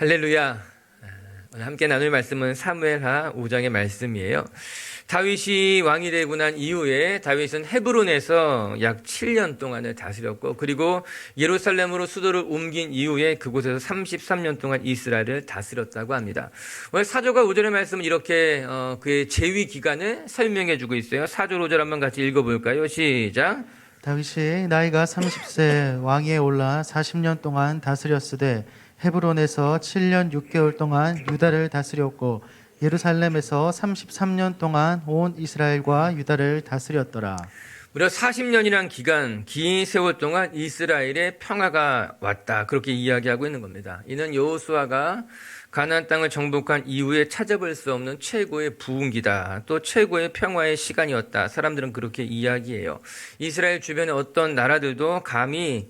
할렐루야. 오늘 함께 나눌 말씀은 사무엘하 5장의 말씀이에요. 다윗이 왕이 되고 난 이후에 다윗은 헤브론에서 약 7년 동안을 다스렸고, 그리고 예루살렘으로 수도를 옮긴 이후에 그곳에서 33년 동안 이스라엘을 다스렸다고 합니다. 오늘 4절과 5절의 말씀은 이렇게 그의 재위 기간을 설명해 주고 있어요. 4절 5절 한번 같이 읽어볼까요? 시작. 다윗이 나이가 30세 왕위에 올라 40년 동안 다스렸으되 헤브론에서 7년 6개월 동안 유다를 다스렸고 예루살렘에서 33년 동안 온 이스라엘과 유다를 다스렸더라. 무려 40년이란 기간, 긴 세월 동안 이스라엘의 평화가 왔다, 그렇게 이야기하고 있는 겁니다. 이는 여호수아가 가나안 땅을 정복한 이후에 찾아볼 수 없는 최고의 부흥기다, 또 최고의 평화의 시간이었다. 사람들은 그렇게 이야기해요. 이스라엘 주변의 어떤 나라들도 감히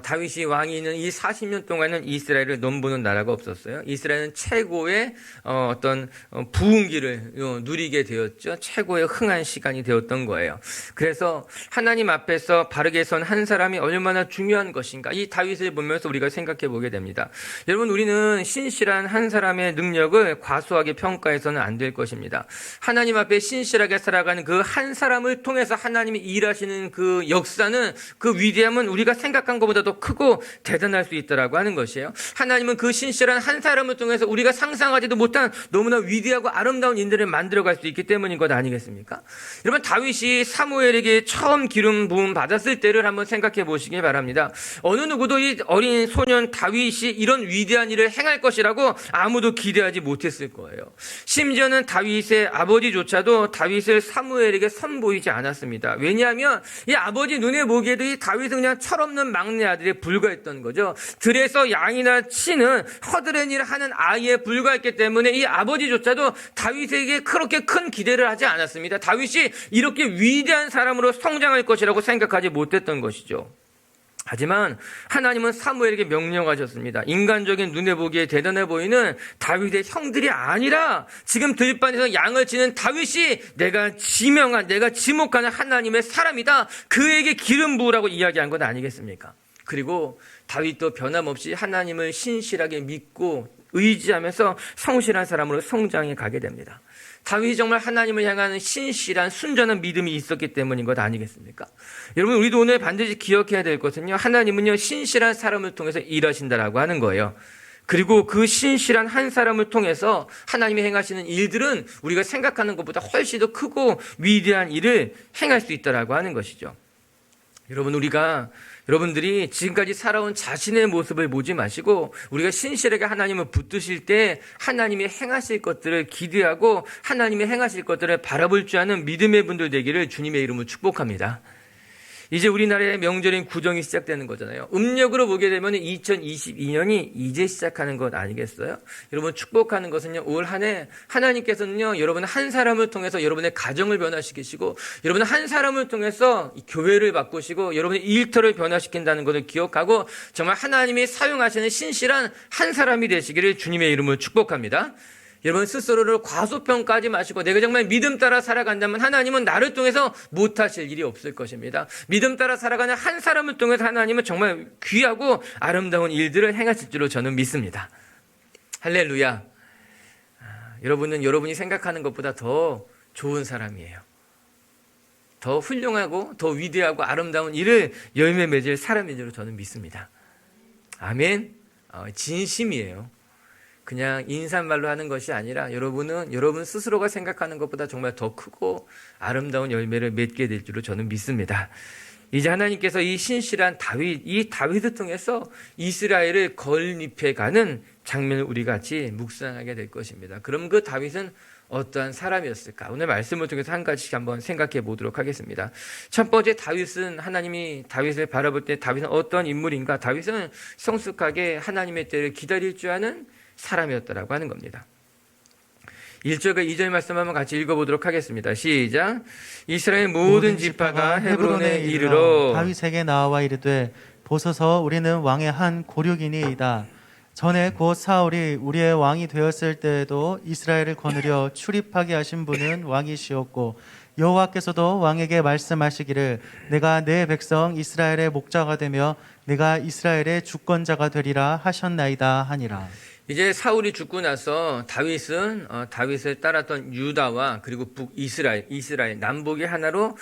다윗이 왕이 있는 이 40년 동안은 이스라엘을 넘보는 나라가 없었어요. 이스라엘은 최고의 어떤 부흥기를 누리게 되었죠. 최고의 흥한 시간이 되었던 거예요. 그래서 하나님 앞에서 바르게 선 한 사람이 얼마나 중요한 것인가, 이 다윗을 보면서 우리가 생각해 보게 됩니다. 여러분, 우리는 신실한 한 사람의 능력을 과소하게 평가해서는 안 될 것입니다. 하나님 앞에 신실하게 살아가는 그 한 사람을 통해서 하나님이 일하시는 그 역사는, 그 위대함은 우리가 생각한 것보다 더 크고 대단할 수 있다라고 하는 것이에요. 하나님은 그 신실한 한 사람을 통해서 우리가 상상하지도 못한 너무나 위대하고 아름다운 인들을 만들어갈 수 있기 때문인 것 아니겠습니까? 여러분, 다윗이 사무엘에게 처음 기름 부음 받았을 때를 한번 생각해 보시기 바랍니다. 어느 누구도 이 어린 소년 다윗이 이런 위대한 일을 행할 것이라고 아무도 기대하지 못했을 거예요. 심지어는 다윗의 아버지조차도 다윗을 사무엘에게 선보이지 않았습니다. 왜냐하면 이 아버지 눈에 보기에도 이 다윗은 그냥 철없는 막내 아들에 불과했던 거죠. 들에서 양이나 치는 허드렛 일을 하는 아이에 불과했기 때문에 이 아버지조차도 다윗에게 그렇게 큰 기대를 하지 않았습니다. 다윗이 이렇게 위대한 사람으로 성장할 것이라고 생각하지 못했던 것이죠. 하지만 하나님은 사무엘에게 명령하셨습니다. 인간적인 눈에 보기에 대단해 보이는 다윗의 형들이 아니라 지금 들판에서 양을 치는 다윗이 내가 지목하는 하나님의 사람이다, 그에게 기름 부으라고 이야기한 것 아니겠습니까? 그리고 다윗도 변함없이 하나님을 신실하게 믿고 의지하면서 성실한 사람으로 성장해 가게 됩니다. 다윗이 정말 하나님을 향하는 신실한 순전한 믿음이 있었기 때문인 것 아니겠습니까? 여러분, 우리도 오늘 반드시 기억해야 될 것은요, 하나님은요 신실한 사람을 통해서 일하신다라고 하는 거예요. 그리고 그 신실한 한 사람을 통해서 하나님이 행하시는 일들은 우리가 생각하는 것보다 훨씬 더 크고 위대한 일을 행할 수 있다라고 하는 것이죠. 여러분들이 지금까지 살아온 자신의 모습을 보지 마시고 우리가 신실하게 하나님을 붙드실 때 하나님이 행하실 것들을 기대하고 하나님이 행하실 것들을 바라볼 줄 아는 믿음의 분들 되기를 주님의 이름으로 축복합니다. 이제 우리나라의 명절인 구정이 시작되는 거잖아요. 음력으로 보게 되면 2022년이 이제 시작하는 것 아니겠어요? 여러분, 축복하는 것은요, 올 한 해 하나님께서는요 여러분 한 사람을 통해서 여러분의 가정을 변화시키시고 여러분 한 사람을 통해서 교회를 바꾸시고 여러분의 일터를 변화시킨다는 것을 기억하고 정말 하나님이 사용하시는 신실한 한 사람이 되시기를 주님의 이름으로 축복합니다. 여러분, 스스로를 과소평가하지 마시고 내가 정말 믿음 따라 살아간다면 하나님은 나를 통해서 못하실 일이 없을 것입니다. 믿음 따라 살아가는 한 사람을 통해서 하나님은 정말 귀하고 아름다운 일들을 행하실 줄로 저는 믿습니다. 할렐루야. 여러분은 여러분이 생각하는 것보다 더 좋은 사람이에요. 더 훌륭하고 더 위대하고 아름다운 일을 열매 맺을 사람인 줄로 저는 믿습니다. 아멘. 진심이에요. 그냥 인사말로 하는 것이 아니라 여러분은 여러분 스스로가 생각하는 것보다 정말 더 크고 아름다운 열매를 맺게 될 줄로 저는 믿습니다. 이제 하나님께서 이 신실한 다윗, 이 다윗을 통해서 이스라엘을 건립해가는 장면을 우리 같이 묵상하게 될 것입니다. 그럼 그 다윗은 어떠한 사람이었을까? 오늘 말씀을 통해서 한 가지씩 한번 생각해 보도록 하겠습니다. 첫 번째, 다윗은 하나님이 다윗을 바라볼 때 다윗은 어떤 인물인가? 다윗은 성숙하게 하나님의 때를 기다릴 줄 아는 사람이었다라고 하는 겁니다. 1절과 2절 말씀 한번 같이 읽어보도록 하겠습니다. 시작. 이스라엘 모든 지파가 헤브론에 이르러 다윗에게 나와 이르되 보소서, 우리는 왕의 한 고륙이니이다. 전에 곧 사울이 우리의 왕이 되었을 때에도 이스라엘을 거느려 출입하게 하신 분은 왕이시었고 여호와께서도 왕에게 말씀하시기를 내가 내 백성 이스라엘의 목자가 되며 내가 이스라엘의 주권자가 되리라 하셨나이다 하니라. 이제 사울이 죽고 나서 다윗은 다윗을 따랐던 유다와 그리고 북이스라엘, 남북이 하나로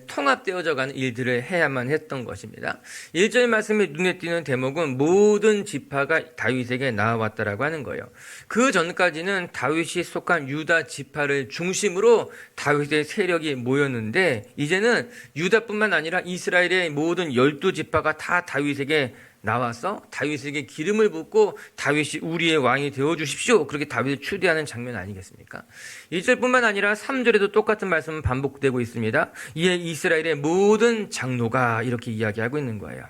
통합되어져 가는 일들을 해야만 했던 것입니다. 1절 말씀에 눈에 띄는 대목은 모든 지파가 다윗에게 나아왔다라고 하는 거예요. 그 전까지는 다윗이 속한 유다 지파를 중심으로 다윗의 세력이 모였는데 이제는 유다뿐만 아니라 이스라엘의 모든 12지파가 다 다윗에게 나와서 다윗에게 기름을 붓고 다윗이 우리의 왕이 되어주십시오. 그렇게 다윗을 추대하는 장면 아니겠습니까? 1절뿐만 아니라 3절에도 똑같은 말씀은 반복되고 있습니다. 이에 이스라엘의 모든 장로가 이렇게 이야기하고 있는 거예요.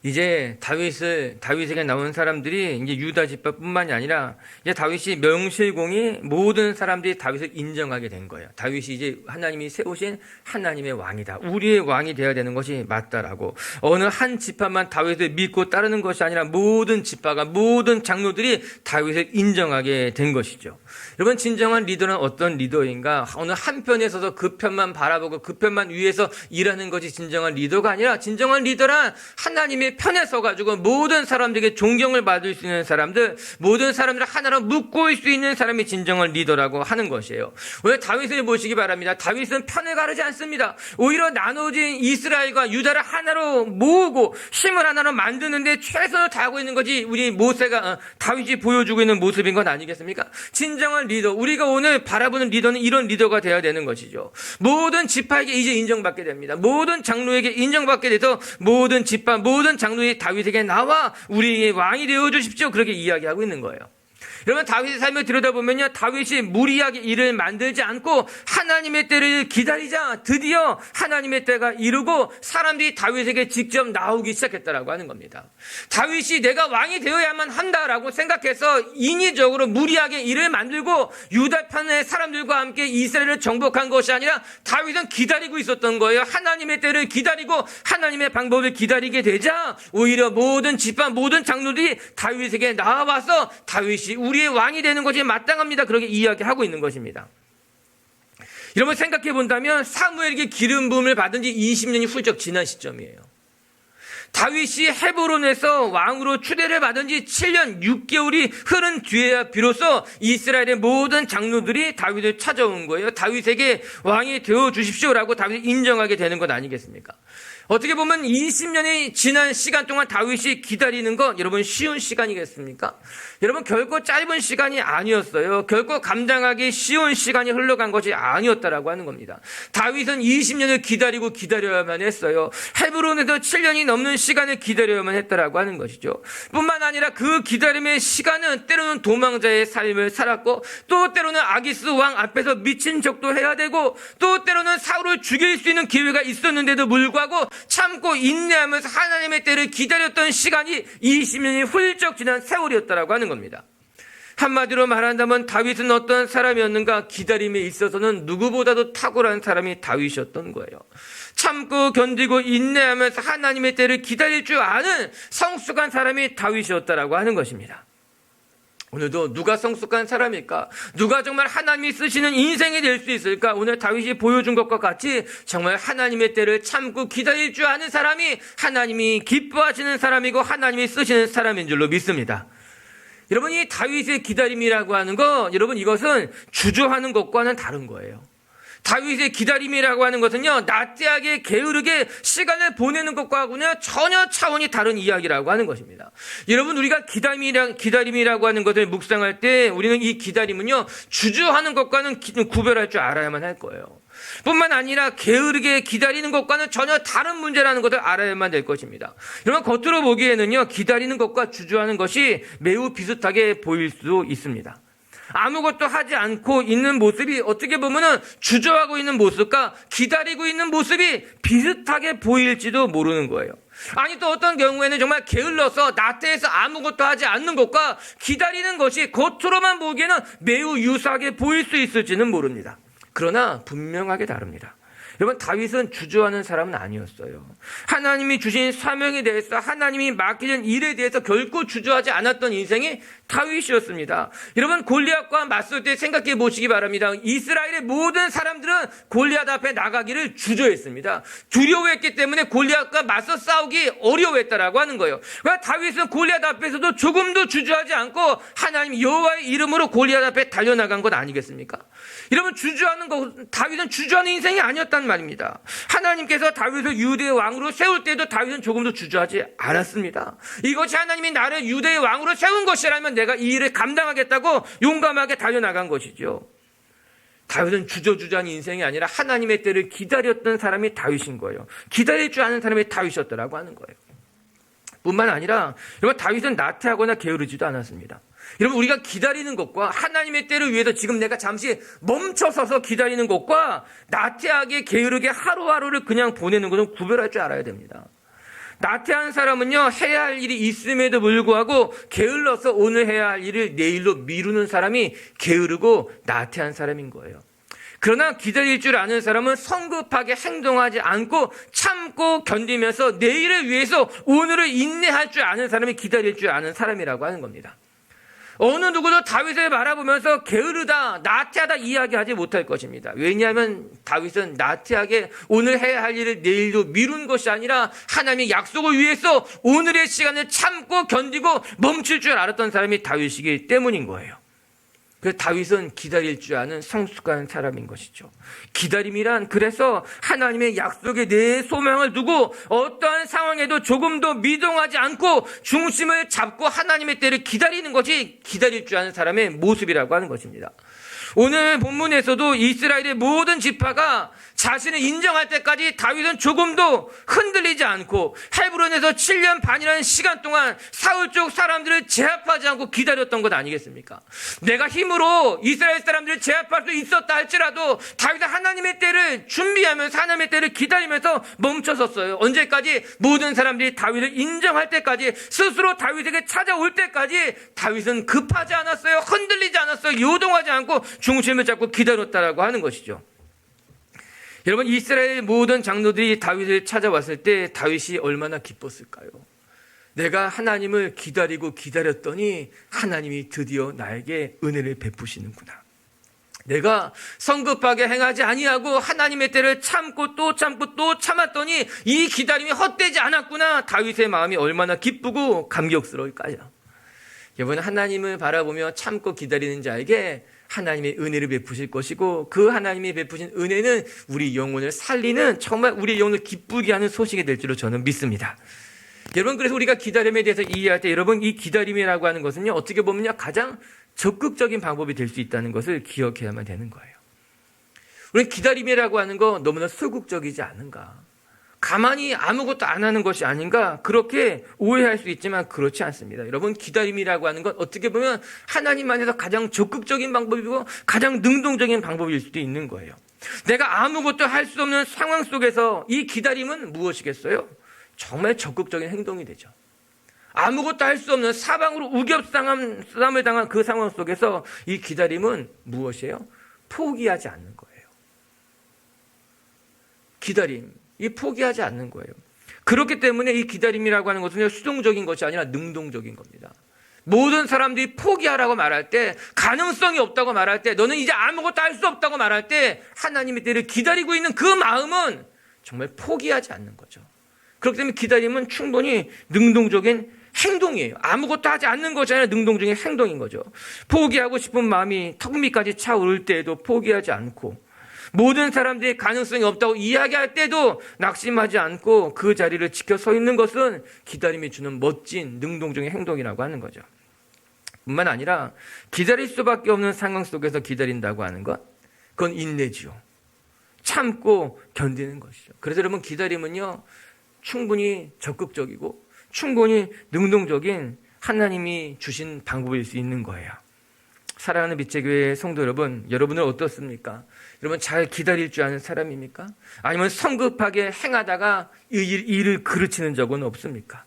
이제 다윗에게 나온 사람들이 이제 유다 지파뿐만이 아니라 이제 다윗이 명실공히 모든 사람들이 다윗을 인정하게 된 거예요. 다윗이 이제 하나님이 세우신 하나님의 왕이다. 우리의 왕이 되어야 되는 것이 맞다라고. 어느 한 지파만 다윗을 믿고 따르는 것이 아니라 모든 지파가 모든 장로들이 다윗을 인정하게 된 것이죠. 여러분, 진정한 리더는 어떤 리더인가? 어느 한 편에 서서 그 편만 바라보고 그 편만 위해서 일하는 것이 진정한 리더가 아니라 진정한 리더란 하나님의 편에 서가지고 모든 사람들에게 존경을 받을 수 있는 사람들, 모든 사람들을 하나로 묶을 수 있는 사람이 진정한 리더라고 하는 것이에요. 오늘 다윗을 보시기 바랍니다. 다윗은 편에 가르지 않습니다. 오히려 나눠진 이스라엘과 유다를 하나로 모으고 힘을 하나로 만드는데 최선을 다하고 있는 것이 우리 다윗이 보여주고 있는 모습인 건 아니겠습니까? 진정한 리더, 우리가 오늘 바라보는 리더는 이런 리더가 되어야 되는 것이죠. 모든 지파에게 이제 인정받게 됩니다. 모든 장로에게 인정받게 돼서 모든 지파, 모든 장로의 다윗에게 나와 우리의 왕이 되어주십시오. 그렇게 이야기하고 있는 거예요. 여러분, 다윗의 삶을 들여다보면요, 다윗이 무리하게 일을 만들지 않고 하나님의 때를 기다리자 드디어 하나님의 때가 이르고 사람들이 다윗에게 직접 나오기 시작했다라고 하는 겁니다. 다윗이 내가 왕이 되어야만 한다라고 생각해서 인위적으로 무리하게 일을 만들고 유다 편의 사람들과 함께 이스라엘을 정복한 것이 아니라 다윗은 기다리고 있었던 거예요. 하나님의 때를 기다리고 하나님의 방법을 기다리게 되자 오히려 모든 지파, 모든 장로들이 다윗에게 나와서 다윗이 우리의 왕이 되는 것이 마땅합니다. 그렇게 이야기하고 있는 것입니다. 여러분, 생각해 본다면 사무엘에게 기름 부음을 받은 지 20년이 훌쩍 지난 시점이에요. 다윗이 헤브론에서 왕으로 추대를 받은 지 7년 6개월이 흐른 뒤에야 비로소 이스라엘의 모든 장로들이 다윗을 찾아온 거예요. 다윗에게 왕이 되어주십시오라고 다윗을 인정하게 되는 것 아니겠습니까? 어떻게 보면 20년이 지난 시간 동안 다윗이 기다리는 건 여러분 쉬운 시간이겠습니까? 여러분, 결코 짧은 시간이 아니었어요. 결코 감당하기 쉬운 시간이 흘러간 것이 아니었다라고 하는 겁니다. 다윗은 20년을 기다려야만 했어요. 헤브론에서 7년이 넘는 시간을 기다려야만 했다라고 하는 것이죠. 뿐만 아니라 그 기다림의 시간은 때로는 도망자의 삶을 살았고 또 때로는 아기스 왕 앞에서 미친 척도 해야 되고 또 때로는 사울을 죽일 수 있는 기회가 있었는데도 불구하고 참고 인내하면서 하나님의 때를 기다렸던 시간이 20년이 훌쩍 지난 세월이었다라고 하는 겁니다. 한마디로 말한다면 다윗은 어떤 사람이었는가? 기다림에 있어서는 누구보다도 탁월한 사람이 다윗이었던 거예요. 참고 견디고 인내하면서 하나님의 때를 기다릴 줄 아는 성숙한 사람이 다윗이었다라고 하는 것입니다. 오늘도 누가 성숙한 사람일까? 누가 정말 하나님이 쓰시는 인생이 될 수 있을까? 오늘 다윗이 보여준 것과 같이 정말 하나님의 때를 참고 기다릴 줄 아는 사람이 하나님이 기뻐하시는 사람이고 하나님이 쓰시는 사람인 줄로 믿습니다. 여러분, 이 다윗의 기다림이라고 하는 거, 여러분, 이것은 주저하는 것과는 다른 거예요. 다윗의 기다림이라고 하는 것은요, 나태하게 게으르게 시간을 보내는 것과는 전혀 차원이 다른 이야기라고 하는 것입니다. 여러분, 우리가 기다림이라고 하는 것을 묵상할 때 우리는 이 기다림은요, 주저하는 것과는 구별할 줄 알아야만 할 거예요. 뿐만 아니라 게으르게 기다리는 것과는 전혀 다른 문제라는 것을 알아야만 될 것입니다. 여러분, 겉으로 보기에는요, 기다리는 것과 주저하는 것이 매우 비슷하게 보일 수 있습니다. 아무것도 하지 않고 있는 모습이 어떻게 보면은 주저하고 있는 모습과 기다리고 있는 모습이 비슷하게 보일지도 모르는 거예요. 아니, 또 어떤 경우에는 정말 게을러서 나태해서 아무것도 하지 않는 것과 기다리는 것이 겉으로만 보기에는 매우 유사하게 보일 수 있을지는 모릅니다. 그러나 분명하게 다릅니다. 여러분, 다윗은 주저하는 사람은 아니었어요. 하나님이 주신 사명에 대해서, 하나님이 맡기는 일에 대해서 결코 주저하지 않았던 인생이 다윗이었습니다. 여러분, 골리앗과 맞설 때 생각해 보시기 바랍니다. 이스라엘의 모든 사람들은 골리앗 앞에 나가기를 주저했습니다. 두려워했기 때문에 골리앗과 맞서 싸우기 어려워했다라고 하는 거예요. 그러니까 다윗은 골리앗 앞에서도 조금도 주저하지 않고 하나님 여호와의 이름으로 골리앗 앞에 달려나간 것 아니겠습니까? 여러분, 다윗은 주저하는 인생이 아니었단 말입니다. 하나님께서 다윗을 유대의 왕으로 세울 때도 다윗은 조금도 주저하지 않았습니다. 이것이 하나님이 나를 유대의 왕으로 세운 것이라면 내가 이 일을 감당하겠다고 용감하게 달려나간 것이죠. 다윗은 주저주저한 인생이 아니라 하나님의 때를 기다렸던 사람이 다윗인 거예요. 기다릴 줄 아는 사람이 다윗이었더라고 하는 거예요. 뿐만 아니라 여러분, 다윗은 나태하거나 게으르지도 않았습니다. 여러분, 우리가 기다리는 것과 하나님의 때를 위해서 지금 내가 잠시 멈춰서서 기다리는 것과 나태하게 게으르게 하루하루를 그냥 보내는 것은 구별할 줄 알아야 됩니다. 나태한 사람은요, 해야 할 일이 있음에도 불구하고 게을러서 오늘 해야 할 일을 내일로 미루는 사람이 게으르고 나태한 사람인 거예요. 그러나 기다릴 줄 아는 사람은 성급하게 행동하지 않고 참고 견디면서 내일을 위해서 오늘을 인내할 줄 아는 사람이 기다릴 줄 아는 사람이라고 하는 겁니다. 어느 누구도 다윗을 바라보면서 게으르다, 나태하다 이야기하지 못할 것입니다. 왜냐하면 다윗은 나태하게 오늘 해야 할 일을 내일로 미룬 것이 아니라 하나님의 약속을 위해서 오늘의 시간을 참고 견디고 멈출 줄 알았던 사람이 다윗이기 때문인 거예요. 그래서 다윗은 기다릴 줄 아는 성숙한 사람인 것이죠. 기다림이란 그래서 하나님의 약속에 내 소망을 두고 어떠한 상황에도 조금도 미동하지 않고 중심을 잡고 하나님의 때를 기다리는 것이 기다릴 줄 아는 사람의 모습이라고 하는 것입니다. 오늘 본문에서도 이스라엘의 모든 지파가 자신을 인정할 때까지 다윗은 조금도 흔들리지 않고 헤브론에서 7년 반이라는 시간 동안 사울 쪽 사람들을 제압하지 않고 기다렸던 것 아니겠습니까? 내가 힘으로 이스라엘 사람들을 제압할 수 있었다 할지라도 다윗은 하나님의 때를 준비하면서 하나님의 때를 기다리면서 멈춰섰어요. 언제까지? 모든 사람들이 다윗을 인정할 때까지, 스스로 다윗에게 찾아올 때까지 다윗은 급하지 않았어요. 흔들리지 않았어요. 요동하지 않고 중심을 잡고 기다렸다라고 하는 것이죠. 여러분, 이스라엘 모든 장로들이 다윗을 찾아왔을 때 다윗이 얼마나 기뻤을까요? 내가 하나님을 기다리고 기다렸더니 하나님이 드디어 나에게 은혜를 베푸시는구나. 내가 성급하게 행하지 아니하고 하나님의 때를 참고 또 참았더니 이 기다림이 헛되지 않았구나. 다윗의 마음이 얼마나 기쁘고 감격스러울까요? 여러분, 하나님을 바라보며 참고 기다리는 자에게 하나님의 은혜를 베푸실 것이고, 그 하나님이 베푸신 은혜는 우리 영혼을 살리는, 정말 우리 영혼을 기쁘게 하는 소식이 될 줄로 저는 믿습니다. 여러분, 그래서 우리가 기다림에 대해서 이해할 때 여러분, 이 기다림이라고 하는 것은요, 어떻게 보면요, 가장 적극적인 방법이 될 수 있다는 것을 기억해야만 되는 거예요. 우리는 기다림이라고 하는 거 너무나 소극적이지 않은가, 가만히 아무것도 안 하는 것이 아닌가, 그렇게 오해할 수 있지만 그렇지 않습니다. 여러분, 기다림이라고 하는 건 어떻게 보면 하나님 안에서 가장 적극적인 방법이고 가장 능동적인 방법일 수도 있는 거예요. 내가 아무것도 할 수 없는 상황 속에서 이 기다림은 무엇이겠어요? 정말 적극적인 행동이 되죠. 아무것도 할 수 없는 사방으로 우겹싸움을 당한 그 상황 속에서 이 기다림은 무엇이에요? 포기하지 않는 거예요. 기다림, 이 포기하지 않는 거예요. 그렇기 때문에 이 기다림이라고 하는 것은 수동적인 것이 아니라 능동적인 겁니다. 모든 사람들이 포기하라고 말할 때, 가능성이 없다고 말할 때, 너는 이제 아무것도 할 수 없다고 말할 때 하나님의 때를 기다리고 있는 그 마음은 정말 포기하지 않는 거죠. 그렇기 때문에 기다림은 충분히 능동적인 행동이에요. 아무것도 하지 않는 것이 아니라 능동적인 행동인 거죠. 포기하고 싶은 마음이 턱 밑까지 차오를 때에도 포기하지 않고, 모든 사람들이 가능성이 없다고 이야기할 때도 낙심하지 않고 그 자리를 지켜 서 있는 것은 기다림이 주는 멋진 능동적인 행동이라고 하는 거죠. 뿐만 아니라 기다릴 수밖에 없는 상황 속에서 기다린다고 하는 것, 그건 인내지요. 참고 견디는 것이죠. 그래서 여러분, 기다림은요, 충분히 적극적이고 충분히 능동적인 하나님이 주신 방법일 수 있는 거예요. 사랑하는 빛의 교회 성도 여러분, 여러분은 어떻습니까? 여러분, 잘 기다릴 줄 아는 사람입니까? 아니면 성급하게 행하다가 일을 그르치는 적은 없습니까?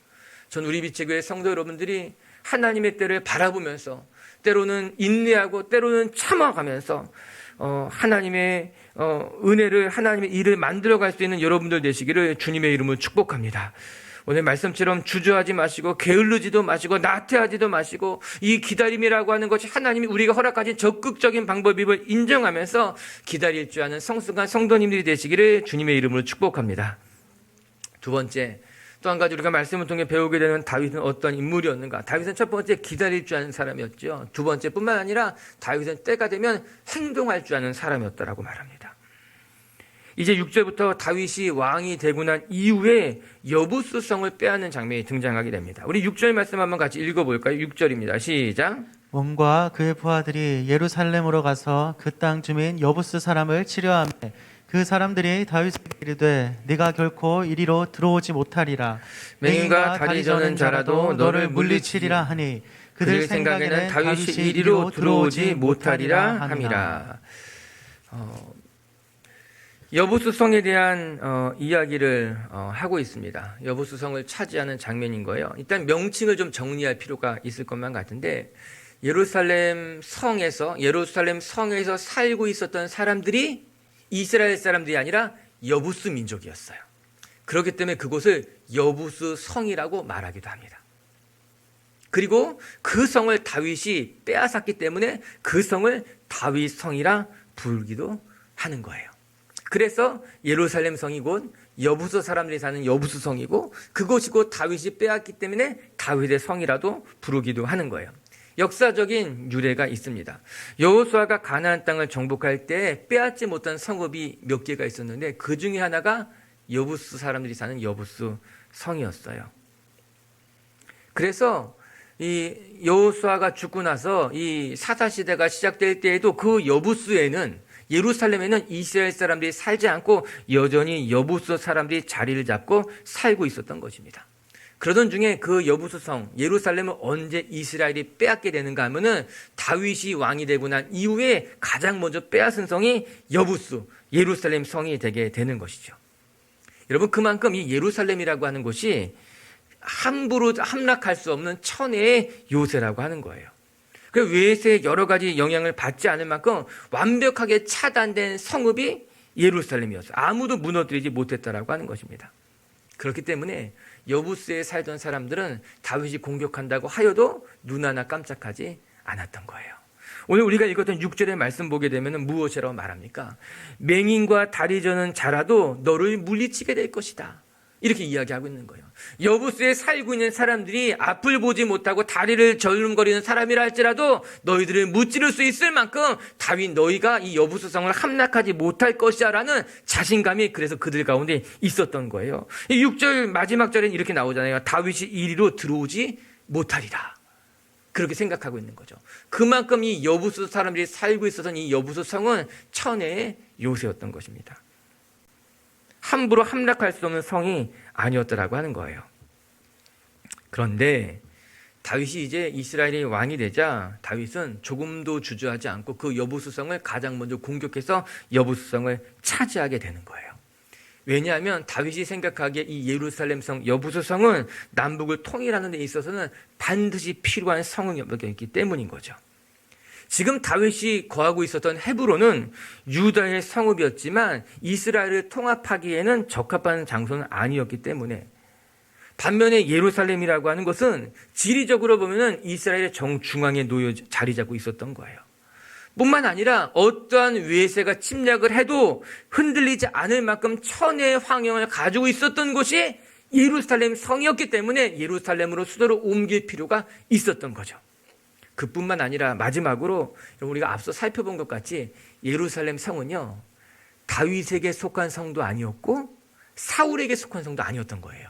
전 우리 빛의 교회 성도 여러분들이 하나님의 때를 바라보면서 때로는 인내하고 때로는 참아가면서 하나님의 은혜를, 하나님의 일을 만들어갈 수 있는 여러분들 되시기를 주님의 이름으로 축복합니다. 오늘 말씀처럼 주저하지 마시고 게을르지도 마시고 나태하지도 마시고 이 기다림이라고 하는 것이 하나님이 우리가 허락하신 적극적인 방법임을 인정하면서 기다릴 줄 아는 성숙한 성도님들이 되시기를 주님의 이름으로 축복합니다. 두 번째, 또 한 가지 우리가 말씀을 통해 배우게 되는 다윗은 어떤 인물이었는가? 다윗은 첫 번째 기다릴 줄 아는 사람이었죠. 두 번째뿐만 아니라 다윗은 때가 되면 행동할 줄 아는 사람이었다라고 말합니다. 이제 6절부터 다윗이 왕이 되고 난 이후에 여부수성을 빼앗는 장면이 등장하게 됩니다. 우리 6절 말씀 한번 같이 읽어볼까요? 6절입니다. 시작. 몸과 그의 부하들이 예루살렘으로 가서 그 땅 주민 여부스 사람을 치려하며 그 사람들이 다윗에게 이르되 네가 결코 이리로 들어오지 못하리라. 맹인과 다리 저는 자라도 너를 물리치리라 하니 그들 생각에는 다윗이 이리로 들어오지 못하리라 함이라. 여부수성에 대한 이야기를 하고 있습니다. 여부수성을 차지하는 장면인 거예요. 일단 명칭을 좀 정리할 필요가 있을 것만 같은데 예루살렘 성에서 살고 있었던 사람들이 이스라엘 사람들이 아니라 여부스 민족이었어요. 그렇기 때문에 그곳을 여부스 성이라고 말하기도 합니다. 그리고 그 성을 다윗이 빼앗았기 때문에 그 성을 다윗 성이라 부르기도 하는 거예요. 그래서 예루살렘 성이 곧 여부스 사람들이 사는 여부스 성이고 그곳이 곧 다윗이 빼앗기 때문에 다윗의 성이라도 부르기도 하는 거예요. 역사적인 유래가 있습니다. 여호수아가 가나안 땅을 정복할 때 빼앗지 못한 성읍이 몇 개가 있었는데 그 중에 하나가 여부스 사람들이 사는 여부스 성이었어요. 그래서 이 여호수아가 죽고 나서 이 사사 시대가 시작될 때에도 그 여부스에는 예루살렘에는 이스라엘 사람들이 살지 않고 여전히 여부스 사람들이 자리를 잡고 살고 있었던 것입니다. 그러던 중에 그 여부스 성 예루살렘을 언제 이스라엘이 빼앗게 되는가 하면은 다윗이 왕이 되고 난 이후에 가장 먼저 빼앗은 성이 여부스 예루살렘 성이 되게 되는 것이죠. 여러분 그만큼 이 예루살렘이라고 하는 곳이 함부로 함락할 수 없는 천혜의 요새라고 하는 거예요. 그 외세의 여러 가지 영향을 받지 않을 만큼 완벽하게 차단된 성읍이 예루살렘이었어요. 아무도 무너뜨리지 못했다라고 하는 것입니다. 그렇기 때문에 여부스에 살던 사람들은 다윗이 공격한다고 하여도 눈 하나 깜짝하지 않았던 거예요. 오늘 우리가 읽었던 6절의 말씀 보게 되면 무엇이라고 말합니까? 맹인과 다리 저는 자라도 너를 물리치게 될 것이다. 이렇게 이야기하고 있는 거예요. 여부스에 살고 있는 사람들이 앞을 보지 못하고 다리를 절름거리는 사람이라 할지라도 너희들을 무찌를 수 있을 만큼 다윗 너희가 이 여부스 성을 함락하지 못할 것이야 라는 자신감이 그래서 그들 가운데 있었던 거예요. 이 6절 마지막 절에는 이렇게 나오잖아요. 다윗이 이리로 들어오지 못하리라. 그렇게 생각하고 있는 거죠. 그만큼 이 여부스 사람들이 살고 있었던 이 여부스 성은 천혜의 요새였던 것입니다. 함부로 함락할 수 없는 성이 아니었더라고 하는 거예요. 그런데 다윗이 이제 이스라엘의 왕이 되자 다윗은 조금도 주저하지 않고 그 여부수성을 가장 먼저 공격해서 여부수성을 차지하게 되는 거예요. 왜냐하면 다윗이 생각하기에 이 예루살렘 성 여부수성은 남북을 통일하는 데 있어서는 반드시 필요한 성이었기 때문인 거죠. 지금 다윗이 거하고 있었던 헤브론은 유다의 성읍이었지만 이스라엘을 통합하기에는 적합한 장소는 아니었기 때문에 반면에 예루살렘이라고 하는 것은 지리적으로 보면은 이스라엘의 정중앙에 놓여 자리 잡고 있었던 거예요. 뿐만 아니라 어떠한 외세가 침략을 해도 흔들리지 않을 만큼 천혜의 환경을 가지고 있었던 곳이 예루살렘 성이었기 때문에 예루살렘으로 수도를 옮길 필요가 있었던 거죠. 그뿐만 아니라 마지막으로 우리가 앞서 살펴본 것 같이 예루살렘 성은요 다윗에게 속한 성도 아니었고 사울에게 속한 성도 아니었던 거예요.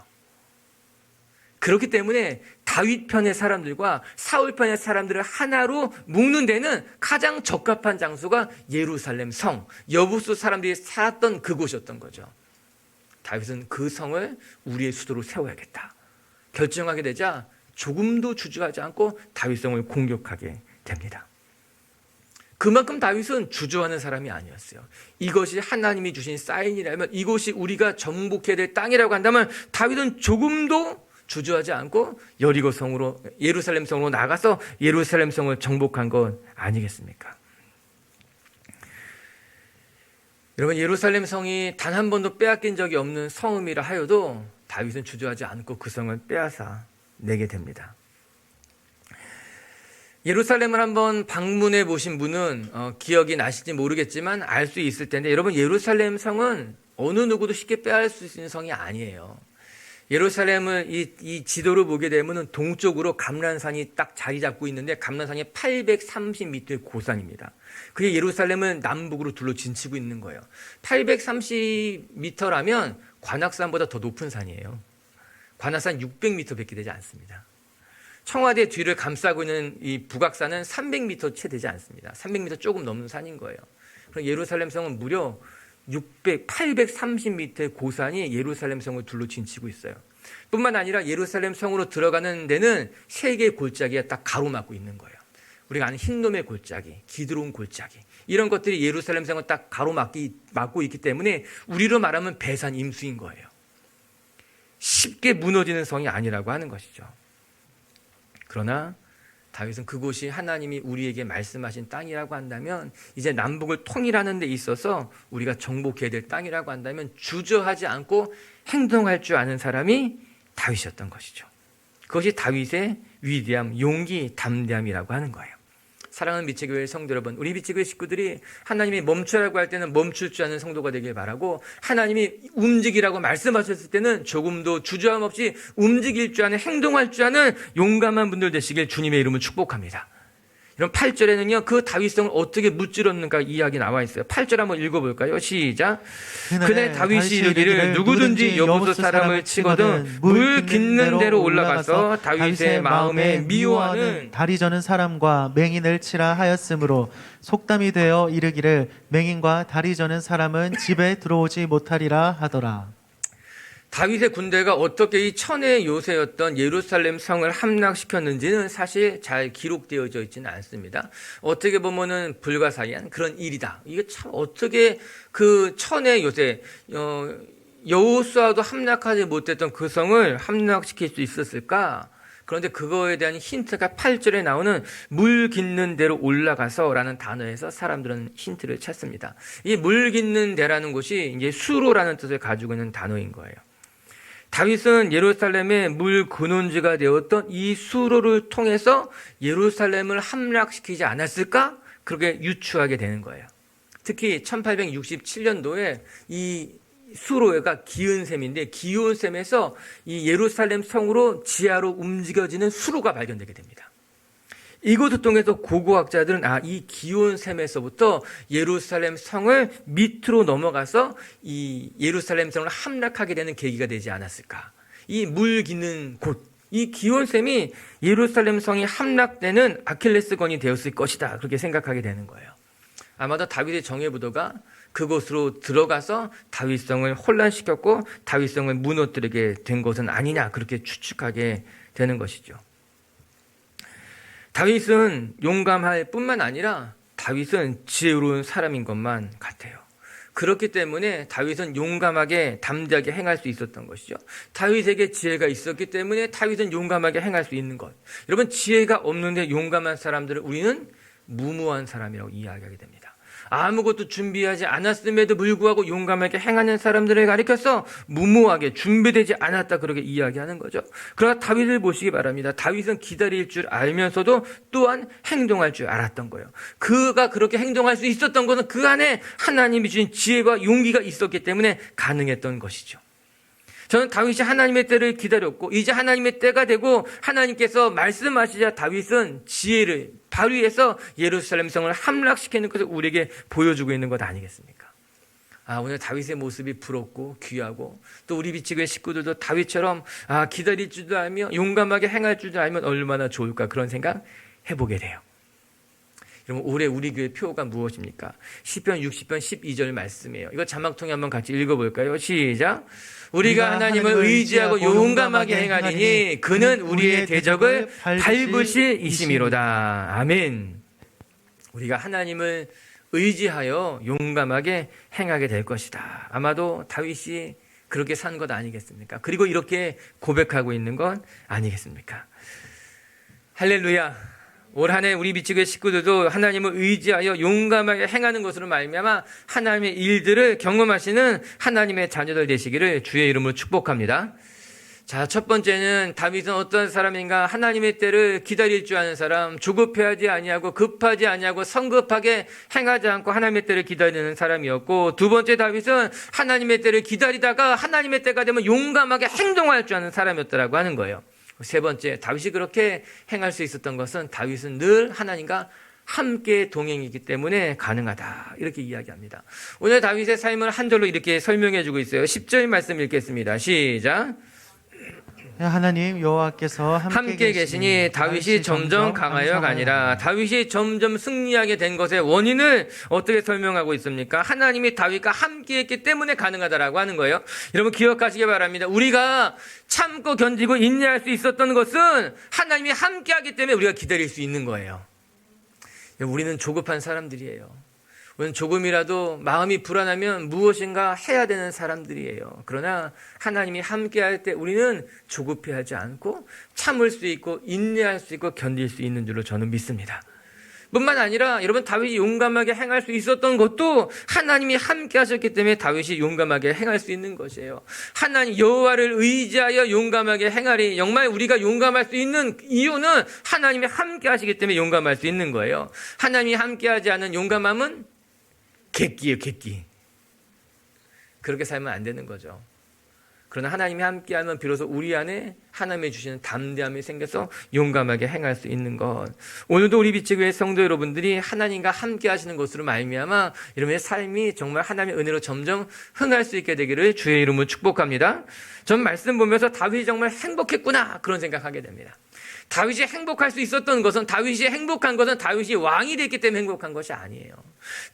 그렇기 때문에 다윗 편의 사람들과 사울 편의 사람들을 하나로 묶는 데는 가장 적합한 장소가 예루살렘 성, 여부수 사람들이 살았던 그곳이었던 거죠. 다윗은 그 성을 우리의 수도로 세워야겠다 결정하게 되자 조금도 주저하지 않고 다윗성을 공격하게 됩니다. 그만큼 다윗은 주저하는 사람이 아니었어요. 이것이 하나님이 주신 사인이라면 이곳이 우리가 정복해야 될 땅이라고 한다면 다윗은 조금도 주저하지 않고 여리고 성으로 예루살렘 성으로 나가서 예루살렘 성을 정복한 것 아니겠습니까? 여러분, 예루살렘 성이 단 한 번도 빼앗긴 적이 없는 성읍이라 하여도 다윗은 주저하지 않고 그 성을 빼앗아 내게 됩니다. 예루살렘을 한번 방문해 보신 분은 기억이 나실지 모르겠지만 알 수 있을 텐데, 여러분, 예루살렘 성은 어느 누구도 쉽게 빼앗을 수 있는 성이 아니에요. 예루살렘을 이 지도를 보게 되면 동쪽으로 감람산이 딱 자리 잡고 있는데, 감람산이 830m의 고산입니다. 그게 예루살렘을 남북으로 둘러 진치고 있는 거예요. 830m라면 관악산보다 더 높은 산이에요. 관악산 600m밖에 되지 않습니다. 청와대 뒤를 감싸고 있는 이 북악산은 300m 채 되지 않습니다. 300m 조금 넘는 산인 거예요. 그럼 예루살렘 성은 무려 830m의 고산이 예루살렘 성을 둘러 진치고 있어요. 뿐만 아니라 예루살렘 성으로 들어가는 데는 세 개의 골짜기가 딱 가로막고 있는 거예요. 우리가 아는 흰놈의 골짜기, 기드론 골짜기, 이런 것들이 예루살렘 성을 딱 가로막고 있기 때문에 우리로 말하면 배산 임수인 거예요. 쉽게 무너지는 성이 아니라고 하는 것이죠. 그러나 다윗은 그곳이 하나님이 우리에게 말씀하신 땅이라고 한다면, 이제 남북을 통일하는 데 있어서 우리가 정복해야 될 땅이라고 한다면 주저하지 않고 행동할 줄 아는 사람이 다윗이었던 것이죠. 그것이 다윗의 위대함, 용기, 담대함이라고 하는 거예요. 사랑하는 미치교회 성도 여러분, 우리 미치교회 식구들이 하나님이 멈추라고 할 때는 멈출 줄 아는 성도가 되길 바라고, 하나님이 움직이라고 말씀하셨을 때는 조금도 주저함 없이 움직일 줄 아는, 행동할 줄 아는 용감한 분들 되시길 주님의 이름으로 축복합니다. 이런 8절에는요, 그 다윗성을 어떻게 무찌렀는가 이야기 나와 있어요. 8절 한번 읽어볼까요? 시작. 그날 다윗이 이르기를 누구든지 여부수 사람을 치거든 물 깃는 데로 올라가서 다윗의 마음에 미워하는 다리 저는 사람과 맹인을 치라 하였으므로 속담이 되어 이르기를 맹인과 다리 저는 사람은 집에 들어오지 못하리라 하더라. 다윗의 군대가 어떻게 이 천의 요새였던 예루살렘 성을 함락시켰는지는 사실 잘 기록되어져 있지는 않습니다. 어떻게 보면은 불가사의한 그런 일이다. 이게 참 어떻게 그 천의 요새, 여호수아도 함락하지 못했던 그 성을 함락시킬 수 있었을까? 그런데 그거에 대한 힌트가 8절에 나오는 물 깃는 데로 올라가서 라는 단어에서 사람들은 힌트를 찾습니다. 이 물 깃는 데라는 곳이 이제 수로라는 뜻을 가지고 있는 단어인 거예요. 다윗은 예루살렘의 물 근원지가 되었던 이 수로를 통해서 예루살렘을 함락시키지 않았을까? 그렇게 유추하게 되는 거예요. 특히 1867년도에 이 수로가 기은샘인데, 기은샘에서 이 예루살렘 성으로 지하로 움직여지는 수로가 발견되게 됩니다. 이것을 통해서 고고학자들은 이 기온샘에서부터 예루살렘 성을 밑으로 넘어가서 이 예루살렘 성을 함락하게 되는 계기가 되지 않았을까. 이 물 기는 곳, 이 기온샘이 예루살렘 성이 함락되는 아킬레스건이 되었을 것이다. 그렇게 생각하게 되는 거예요. 아마도 다윗의 정예부도가 그곳으로 들어가서 다윗성을 혼란시켰고 다윗성을 무너뜨리게 된 것은 아니냐, 그렇게 추측하게 되는 것이죠. 다윗은 용감할 뿐만 아니라 다윗은 지혜로운 사람인 것만 같아요. 그렇기 때문에 다윗은 용감하게 담대하게 행할 수 있었던 것이죠. 다윗에게 지혜가 있었기 때문에 다윗은 용감하게 행할 수 있는 것. 여러분, 지혜가 없는데 용감한 사람들을 우리는 무모한 사람이라고 이야기하게 됩니다. 아무것도 준비하지 않았음에도 불구하고 용감하게 행하는 사람들을 가리켜서 무모하게 준비되지 않았다, 그렇게 이야기하는 거죠. 그러나 다윗을 보시기 바랍니다. 다윗은 기다릴 줄 알면서도 또한 행동할 줄 알았던 거예요. 그가 그렇게 행동할 수 있었던 것은 그 안에 하나님이 주신 지혜와 용기가 있었기 때문에 가능했던 것이죠. 저는 다윗이 하나님의 때를 기다렸고 이제 하나님의 때가 되고 하나님께서 말씀하시자 다윗은 지혜를 발휘해서 예루살렘 성을 함락시키는 것을 우리에게 보여주고 있는 것 아니겠습니까? 오늘 다윗의 모습이 부럽고 귀하고, 또 우리 비치교회 식구들도 다윗처럼 기다릴 줄도 알며 용감하게 행할 줄도 알면 얼마나 좋을까, 그런 생각 해보게 돼요. 여러분, 올해 우리 교회 표가 무엇입니까? 시편 60편 12절 말씀이에요. 이거 자막 통해 한번 같이 읽어볼까요? 시작. 우리가 하나님을 의지하고 용감하게 행하리니 그는 우리의 대적을 밟으실 이심이로다. 아멘. 우리가 하나님을 의지하여 용감하게 행하게 될 것이다. 아마도 다윗이 그렇게 산 것 아니겠습니까? 그리고 이렇게 고백하고 있는 건 아니겠습니까? 할렐루야. 올 한 해 우리 미치교회 식구들도 하나님을 의지하여 용감하게 행하는 것으로 말미암아 하나님의 일들을 경험하시는 하나님의 자녀들 되시기를 주의 이름으로 축복합니다. 자, 첫 번째는 다윗은 어떤 사람인가? 하나님의 때를 기다릴 줄 아는 사람, 조급해하지 아니하고 급하지 아니하고 성급하게 행하지 않고 하나님의 때를 기다리는 사람이었고, 두 번째 다윗은 하나님의 때를 기다리다가 하나님의 때가 되면 용감하게 행동할 줄 아는 사람이었다라고 하는 거예요. 세 번째, 다윗이 그렇게 행할 수 있었던 것은 다윗은 늘 하나님과 함께 동행이기 때문에 가능하다, 이렇게 이야기합니다. 오늘 다윗의 삶을 한 절로 이렇게 설명해 주고 있어요. 10절 말씀 읽겠습니다. 시작. 하나님 여호와께서 함께 계시니 다윗이 점점 강하여 가니라. 다윗이 점점 승리하게 된 것의 원인을 어떻게 설명하고 있습니까? 하나님이 다윗과 함께 했기 때문에 가능하다라고 하는 거예요. 여러분 기억하시기 바랍니다. 우리가 참고 견디고 인내할 수 있었던 것은 하나님이 함께 하기 때문에 우리가 기다릴 수 있는 거예요. 우리는 조급한 사람들이에요. 우리는 조금이라도 마음이 불안하면 무엇인가 해야 되는 사람들이에요. 그러나 하나님이 함께 할 때 우리는 조급해하지 않고 참을 수 있고 인내할 수 있고 견딜 수 있는 줄로 저는 믿습니다. 뿐만 아니라 여러분 다윗이 용감하게 행할 수 있었던 것도 하나님이 함께 하셨기 때문에 다윗이 용감하게 행할 수 있는 것이에요. 하나님 여호와를 의지하여 용감하게 행하리. 정말 우리가 용감할 수 있는 이유는 하나님이 함께 하시기 때문에 용감할 수 있는 거예요. 하나님이 함께 하지 않은 용감함은 객기예요, 객기. 그렇게 살면 안 되는 거죠. 그러나 하나님이 함께하면 비로소 우리 안에 하나님이 주시는 담대함이 생겨서 용감하게 행할 수 있는 것. 오늘도 우리 비치교회 성도 여러분들이 하나님과 함께 하시는 것으로 말미암아 여러분의 삶이 정말 하나님의 은혜로 점점 흥할 수 있게 되기를 주의 이름으로 축복합니다. 전 말씀 보면서 다윗이 정말 행복했구나, 그런 생각하게 됩니다. 다윗이 행복할 수 있었던 것은, 다윗이 행복한 것은 다윗이 왕이 됐기 때문에 행복한 것이 아니에요.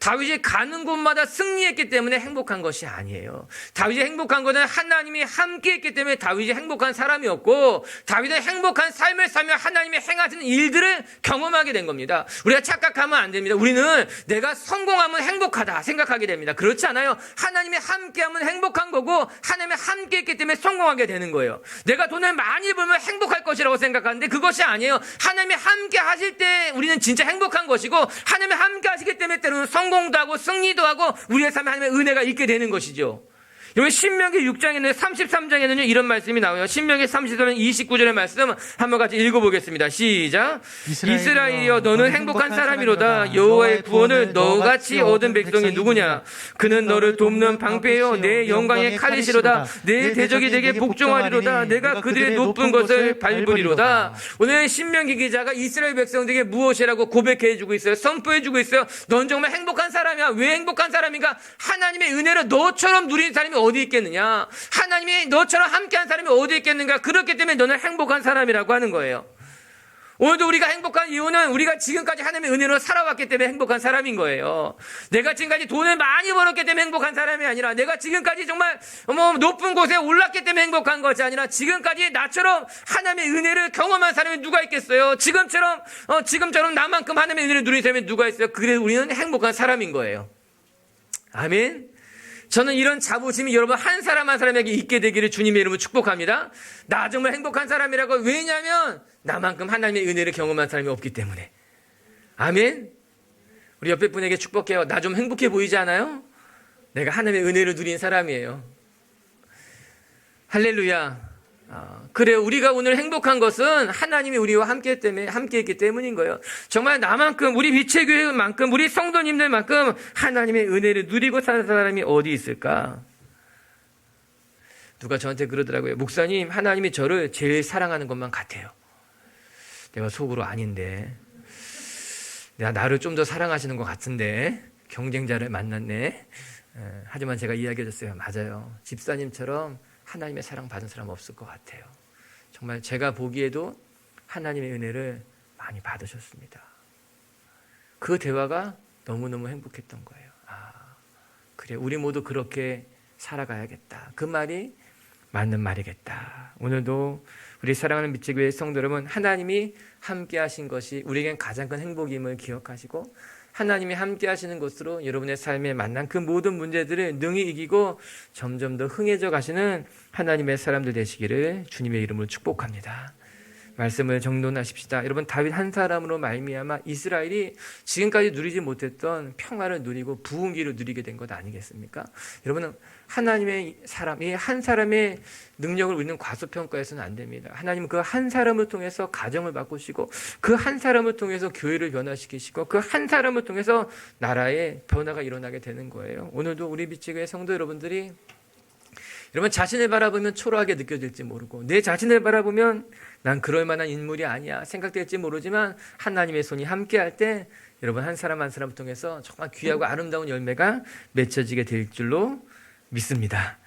다윗이 가는 곳마다 승리했기 때문에 행복한 것이 아니에요. 다윗이 행복한 것은 하나님이 함께 했기 때문에 다윗이 행복한 사람이었고, 다윗은 행복한 삶을 살며 하나님이 행하시는 일들을 경험하게 된 겁니다. 우리가 착각하면 안 됩니다. 우리는 내가 성공하면 행복하다 생각하게 됩니다. 그렇지 않아요. 하나님이 함께하면 행복한 거고 하나님이 함께 했기 때문에 성공하게 되는 거예요. 내가 돈을 많이 벌면 행복할 것이라고 생각하는데 그것이 아니에요. 하나님이 함께 하실 때 우리는 진짜 행복한 것이고, 하나님이 함께 하시기 때문에 때로는 성공도 하고 승리도 하고 우리의 삶에 하나님의 은혜가 있게 되는 것이죠. 여기 신명기 6장에는 33장에는요 이런 말씀이 나와요. 신명기 30장 29절의 말씀 한번 같이 읽어보겠습니다. 시작. 이스라엘이여 너는 행복한 사람이로다. 여호와의 구원을 너같이 얻은 백성이 누구냐? 그는 너를 돕는 방패요 내 영광의 칼이시로다. 내 대적이 내게 복종하리로다. 내가 그들의 높은 것을 밟으리로다. 오늘 신명기 기자가 이스라엘 백성들에게 무엇이라고 고백해주고 있어요? 선포해주고 있어요. 넌 정말 행복한 사람이야. 왜 행복한 사람인가? 하나님의 은혜를 너처럼 누린 사람이 어디 있겠느냐? 하나님이 너처럼 함께한 사람이 어디 있겠는가? 그렇기 때문에 너는 행복한 사람이라고 하는 거예요. 오늘도 우리가 행복한 이유는 우리가 지금까지 하나님의 은혜로 살아왔기 때문에 행복한 사람인 거예요. 내가 지금까지 돈을 많이 벌었기 때문에 행복한 사람이 아니라, 내가 지금까지 정말 높은 곳에 올랐기 때문에 행복한 것이 아니라, 지금까지 나처럼 하나님의 은혜를 경험한 사람이 누가 있겠어요? 지금처럼 나만큼 하나님의 은혜를 누린 사람이 누가 있어요? 그래서 우리는 행복한 사람인 거예요. 아멘. 저는 이런 자부심이 여러분 한 사람 한 사람에게 있게 되기를 주님의 이름으로 축복합니다. 나 정말 행복한 사람이라고. 왜냐하면 나만큼 하나님의 은혜를 경험한 사람이 없기 때문에. 아멘. 우리 옆에 분에게 축복해요. 나 좀 행복해 보이지 않아요? 내가 하나님의 은혜를 누린 사람이에요. 할렐루야. 그래, 우리가 오늘 행복한 것은 하나님이 우리와 함께했기 때문인 거예요. 정말 나만큼, 우리 빛의 교회만큼, 우리 성도님들만큼 하나님의 은혜를 누리고 사는 사람이 어디 있을까? 누가 저한테 그러더라고요. 목사님, 하나님이 저를 제일 사랑하는 것만 같아요. 내가 속으로 아닌데, 내가 나를 좀 더 사랑하시는 것 같은데 경쟁자를 만났네. 하지만 제가 이야기해줬어요. 맞아요. 집사님처럼 하나님의 사랑 받은 사람 없을 것 같아요. 정말 제가 보기에도 하나님의 은혜를 많이 받으셨습니다. 그 대화가 너무너무 행복했던 거예요. 그래, 우리 모두 그렇게 살아가야겠다. 그 말이 맞는 말이겠다. 오늘도 우리 사랑하는 미치교회 성도 여러분, 하나님이 함께 하신 것이 우리에겐 가장 큰 행복임을 기억하시고, 하나님이 함께 하시는 것으로 여러분의 삶에 만난 그 모든 문제들을 능히 이기고 점점 더 흥해져 가시는 하나님의 사람들 되시기를 주님의 이름으로 축복합니다. 말씀을 정돈하십시다. 여러분, 다윗 한 사람으로 말미암아 이스라엘이 지금까지 누리지 못했던 평화를 누리고 부흥기를 누리게 된 것 아니겠습니까? 여러분은 하나님의 사람, 이 한 사람의 능력을 우리는 과소평가해서는 안 됩니다. 하나님은 그 한 사람을 통해서 가정을 바꾸시고 그 한 사람을 통해서 교회를 변화시키시고 그 한 사람을 통해서 나라의 변화가 일어나게 되는 거예요. 오늘도 우리 빛지교회 성도 여러분들이 여러분 자신을 바라보면 초라하게 느껴질지 모르고 내 자신을 바라보면 난 그럴 만한 인물이 아니야 생각될지 모르지만 하나님의 손이 함께할 때 여러분 한 사람 한 사람을 통해서 정말 귀하고 아름다운 열매가 맺혀지게 될 줄로 믿습니다.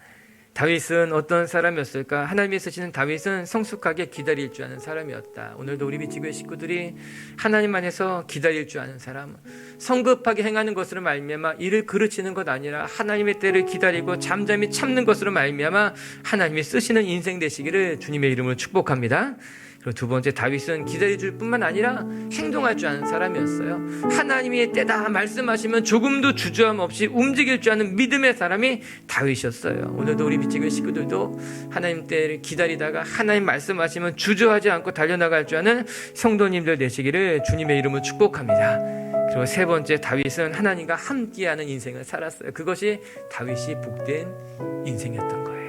다윗은 어떤 사람이었을까? 하나님이 쓰시는 다윗은 성숙하게 기다릴 줄 아는 사람이었다. 오늘도 우리 빛지교회 식구들이 하나님 안에서 기다릴 줄 아는 사람, 성급하게 행하는 것으로 말미암아 이를 그르치는 것 아니라 하나님의 때를 기다리고 잠잠히 참는 것으로 말미암아 하나님이 쓰시는 인생 되시기를 주님의 이름으로 축복합니다. 그리고 두 번째, 다윗은 기다려줄 뿐만 아니라 행동할 줄 아는 사람이었어요. 하나님의 때다 말씀하시면 조금도 주저함 없이 움직일 줄 아는 믿음의 사람이 다윗이었어요. 오늘도 우리 빛지교회 식구들도 하나님 때를 기다리다가 하나님 말씀하시면 주저하지 않고 달려나갈 줄 아는 성도님들 되시기를 주님의 이름으로 축복합니다. 그리고 세 번째, 다윗은 하나님과 함께하는 인생을 살았어요. 그것이 다윗이 복된 인생이었던 거예요.